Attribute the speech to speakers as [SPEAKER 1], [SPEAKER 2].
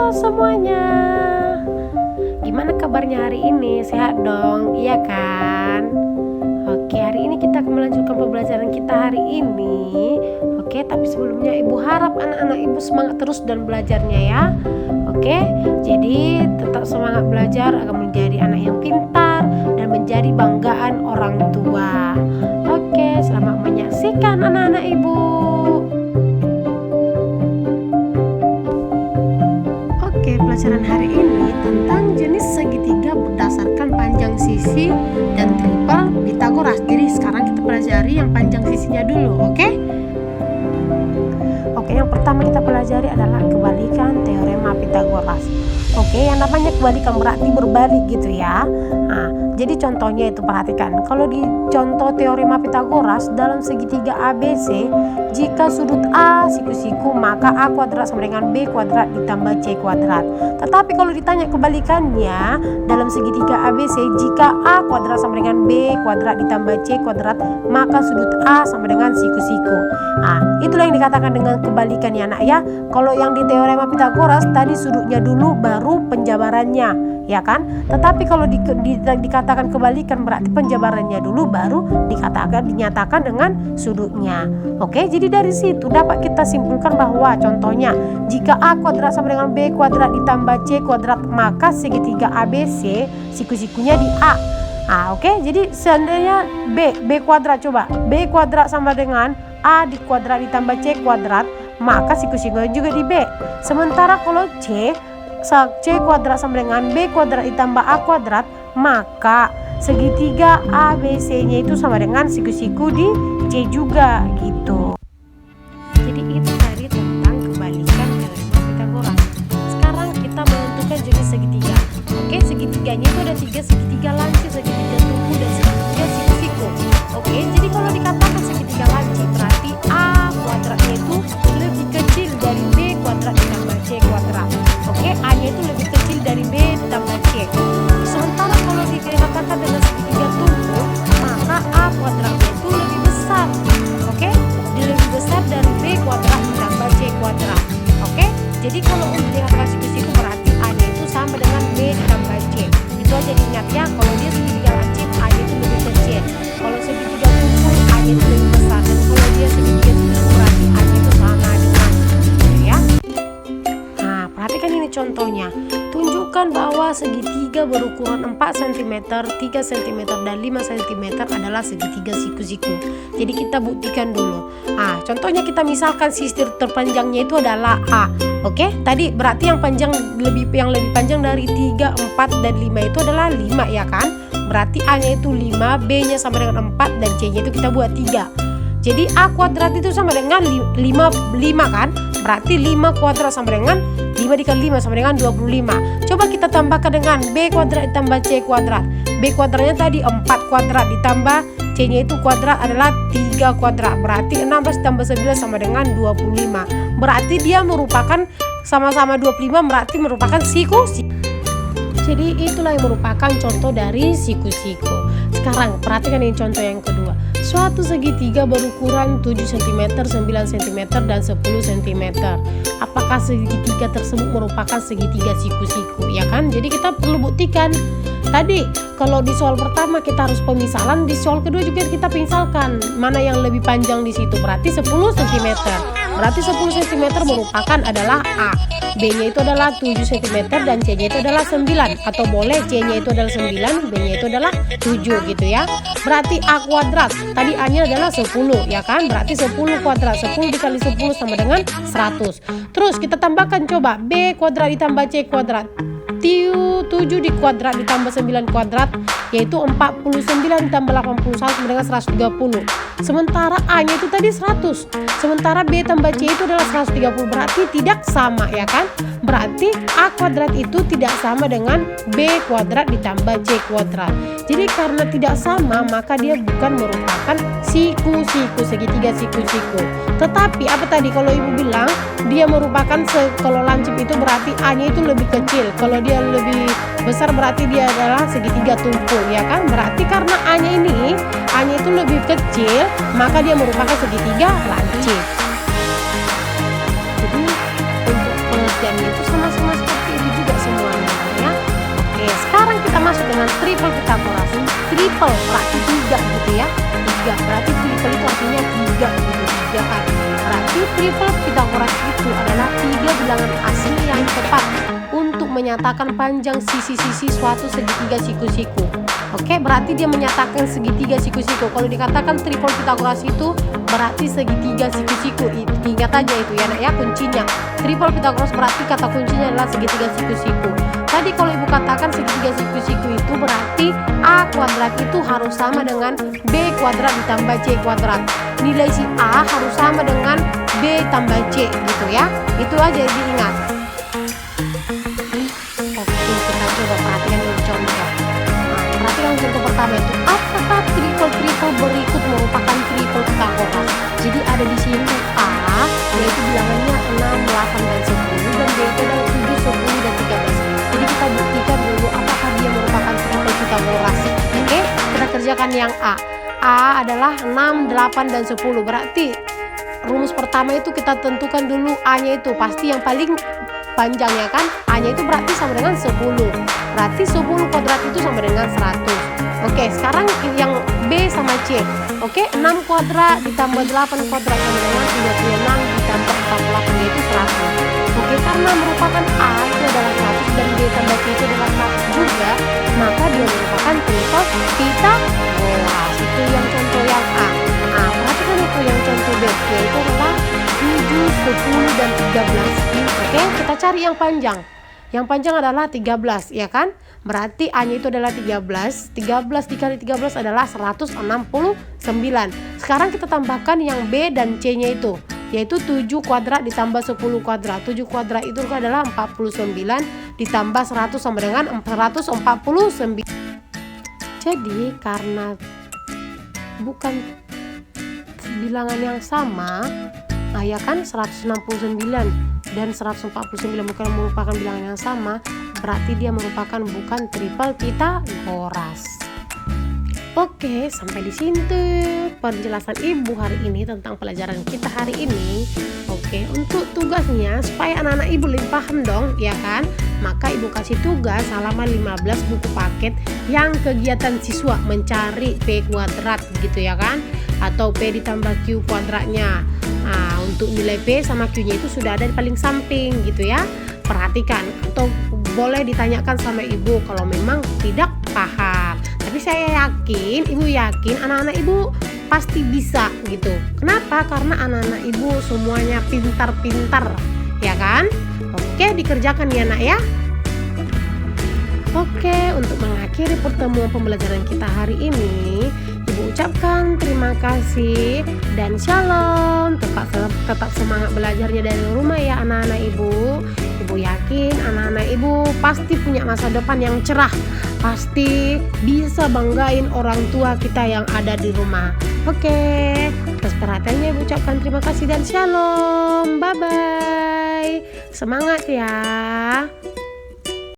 [SPEAKER 1] Halo semuanya, gimana kabarnya hari ini? Sehat dong, iya kan? Oke, hari ini kita akan melanjutkan pembelajaran kita hari ini. Oke, tapi sebelumnya ibu harap anak-anak ibu semangat terus dan belajarnya ya. Oke, jadi tetap semangat belajar agar menjadi anak yang pintar dan menjadi banggaan orang tua. Oke, selamat menyaksikan anak-anak ibu. Oke, pelajaran hari ini tentang jenis segitiga berdasarkan panjang sisi dan triple Pitagoras. Jadi sekarang kita pelajari yang panjang sisinya dulu, oke? Oke, yang pertama kita pelajari adalah kebalikan teorema Pitagoras. Oke, yang namanya kebalikan berarti berbalik gitu ya. Nah, jadi contohnya itu perhatikan. Kalau di contoh teorema Pitagoras dalam segitiga ABC, jika sudut A siku-siku maka A kuadrat sama dengan B kuadrat ditambah C kuadrat. Tetapi kalau ditanya kebalikannya dalam segitiga ABC, jika A kuadrat sama dengan B kuadrat ditambah C kuadrat maka sudut A sama dengan siku-siku. Nah, itulah yang dikatakan dengan kebalikannya anak ya. Kalau yang di teorema Pitagoras tadi sudutnya dulu baru penjabarannya, ya kan? Tetapi kalau dikatakan kebalikan berarti penjabarannya dulu baru dinyatakan dengan sudutnya. Oke, jadi dari situ dapat kita simpulkan bahwa contohnya jika A kuadrat sama dengan B kuadrat ditambah C kuadrat maka segitiga ABC siku-sikunya di A. Nah, oke, jadi seandainya B kuadrat, coba B kuadrat sama dengan A di kuadrat ditambah C kuadrat maka siku-sikunya juga di B. Sementara kalau C kuadrat sama dengan B kuadrat ditambah A kuadrat maka segitiga ABC-nya itu sama dengan siku-siku di C juga gitu. Jadi itu tadi tentang kebalikan teorema Pitagoras. Sekarang kita menentukan jenis segitiga. Oke, segitiganya itu ada 3, segitiga lancip, segitiga tumpu, dan segitiga siku-siku. Oke, jadi kalau dikatakan segitiga lancip berarti A kuadratnya itu lebih kecil dari B kuadrat ditambah C kuadrat. Oke, A-nya itu lebih kecil dari B ditambah C. Sementara kalau dikatakan dengan segitiga tumpu, maka A kuadratnya itu lebih besar. Oke, dia lebih besar dari B kuadrat ditambah C kuadrat. Oke, jadi kalau untuk dikatakan siku-siku berarti A-nya itu sama dengan B ditambah C. Itu aja diingat ya, kalau dia segitiga lancip A-nya itu lebih kecil. Kalau segitiga tumpu A-nya itu lebih besar. Dan kalau dia segitiga tumpu berarti A-nya itu sama dengan gitu ya. Nah, perhatikan ini contohnya. Tunjukkan bahwa segitiga berukuran 4 cm, 3 cm, dan 5 cm adalah segitiga siku-siku. Jadi kita buktikan dulu. Nah, contohnya kita misalkan sisi terpanjangnya itu adalah A. Oke, tadi berarti yang lebih panjang dari 3, 4, dan 5 itu adalah 5 ya kan? Berarti A-nya itu 5, B-nya sama dengan 4, dan C-nya itu kita buat 3. Jadi A kuadrat itu sama dengan 5 kan? Berarti 5 kuadrat sama dengan 5 dikali 5 sama dengan 25. Coba kita tambahkan dengan B kuadrat ditambah C kuadrat. B kuadratnya tadi 4 kuadrat ditambah C-nya itu kuadrat adalah 3 kuadrat. Berarti 16 tambah 9 sama dengan 25. Berarti dia merupakan sama-sama 25 berarti merupakan siku-siku. Jadi itulah yang merupakan contoh dari siku-siku. Sekarang perhatikan ini contoh yang kedua. Suatu segitiga berukuran 7 cm, 9 cm, dan 10 cm. Apakah segitiga tersebut merupakan segitiga siku-siku? Ya kan? Jadi kita perlu buktikan. Tadi kalau di soal pertama kita harus pemisalan, di soal kedua juga kita misalkan mana yang lebih panjang di situ. Berarti 10 cm. Berarti 10 cm merupakan adalah A. B-nya itu adalah 7 cm dan C-nya itu adalah 9. Atau boleh C-nya itu adalah 9, B-nya itu adalah 7 gitu ya. Berarti A kuadrat. Tadi A-nya adalah 10 ya kan? Berarti 10 kuadrat. 10 dikali 10 sama dengan 100. Terus kita tambahkan coba B kuadrat ditambah C kuadrat. 7 di kuadrat ditambah 9 kuadrat yaitu 49 ditambah 81 sama dengan 130. Sementara A-nya itu tadi 100. Sementara B tambah C itu adalah 130. Berarti tidak sama ya kan? Berarti A kuadrat itu tidak sama dengan B kuadrat ditambah C kuadrat. Jadi karena tidak sama maka dia bukan merupakan siku-siku, segitiga siku-siku. Tetapi apa tadi kalau ibu bilang dia merupakan kalau lancip itu berarti A-nya itu lebih kecil. Kalau dia lebih besar berarti dia adalah segitiga tumpul ya kan? Berarti karena A-nya itu lebih kecil maka dia merupakan segitiga lancip. Jadi untuk pengertiannya itu sama-sama seperti semuanya ya. Oke, sekarang kita masuk dengan triple Pythagoras. Triple berarti 3 gitu ya. 3 berarti triple itu artinya 3 gitu, 3 kan. Berarti triple Pythagoras itu adalah 3 bilangan asli yang tepat untuk menyatakan panjang sisi-sisi suatu segitiga siku-siku. Oke, berarti dia menyatakan segitiga siku-siku. Kalau dikatakan triple Pythagoras itu berarti segitiga siku-siku. Ingat aja itu ya nak ya, kuncinya. Triple Pythagoras berarti kata kuncinya adalah segitiga siku-siku. Tadi kalau ibu katakan segitiga siku-siku itu berarti A kuadrat itu harus sama dengan B kuadrat ditambah C kuadrat. Nilai si A harus sama dengan B tambah C gitu ya. Itu aja diingat. Oke, kita coba perhatikan dulu contoh. Perhatikan contoh pertama itu, apakah triple berikut merupakan triple Pythagoras? Jadi ada di sini A yaitu bilangannya 6, 8 dan 10 dan B itu adalah 7, 10 dan 13. Jadi kita buktikan dulu apakah dia merupakan triple Pythagoras. Oke, kita kerjakan yang A. A adalah 6, 8 dan 10. Berarti rumus pertama itu kita tentukan dulu A-nya itu pasti yang paling panjangnya kan. A-nya itu berarti sama dengan 10. Berarti 10 kuadrat itu sama dengan 100. Oke, sekarang yang B sama C. Oke, 6 kuadrat ditambah 8 kuadrat sama dengan 36 ditambah 48 yaitu 100. Oke, karena merupakan A itu adalah 100 dan B tambah C itu adalah 100 juga, maka dia merupakan triple Pythagoras. Itu yang contoh yang A. Nah, perhatikan itu yang contoh B, yaitu adalah 7, 10 dan 13. Oke, kita cari yang panjang. Yang panjang adalah 13, ya kan? Berarti A-nya itu adalah 13. 13 dikali 13 adalah 169. Sekarang kita tambahkan yang B dan C-nya itu, yaitu 7 kuadrat ditambah 10 kuadrat. 7 kuadrat itu adalah 49 ditambah 100 sama dengan 149. Jadi karena bukan bilangan yang sama, nah ya kan 169 dan 149 bukan merupakan bilangan yang sama, berarti dia merupakan bukan triple Pythagoras. Oke, sampai di sini tuh penjelasan ibu hari ini tentang pelajaran kita hari ini. Oke, untuk tugasnya supaya anak-anak ibu lebih paham dong, ya kan? Maka ibu kasih tugas halaman 15 buku paket yang kegiatan siswa mencari P kuadrat gitu ya kan? Atau P ditambah Q kuadratnya. Nah, untuk nilai P sama Q-nya itu sudah ada di paling samping gitu ya. Perhatikan atau boleh ditanyakan sama ibu kalau memang tidak paham. Tapi saya yakin, ibu yakin anak-anak ibu pasti bisa gitu. Kenapa? Karena anak-anak ibu semuanya pintar-pintar, ya kan? Oke, dikerjakan ya nak ya. Oke, untuk mengakhiri pertemuan pembelajaran kita hari ini, ibu ucapkan terima kasih dan shalom. Tetap semangat belajarnya dari rumah ya anak-anak ibu. Ibu yakin anak-anak ibu pasti punya masa depan yang cerah. Pasti bisa banggain orang tua kita yang ada di rumah. Oke, atas perhatiannya ibu ucapkan terima kasih dan shalom. Bye-bye. Semangat ya.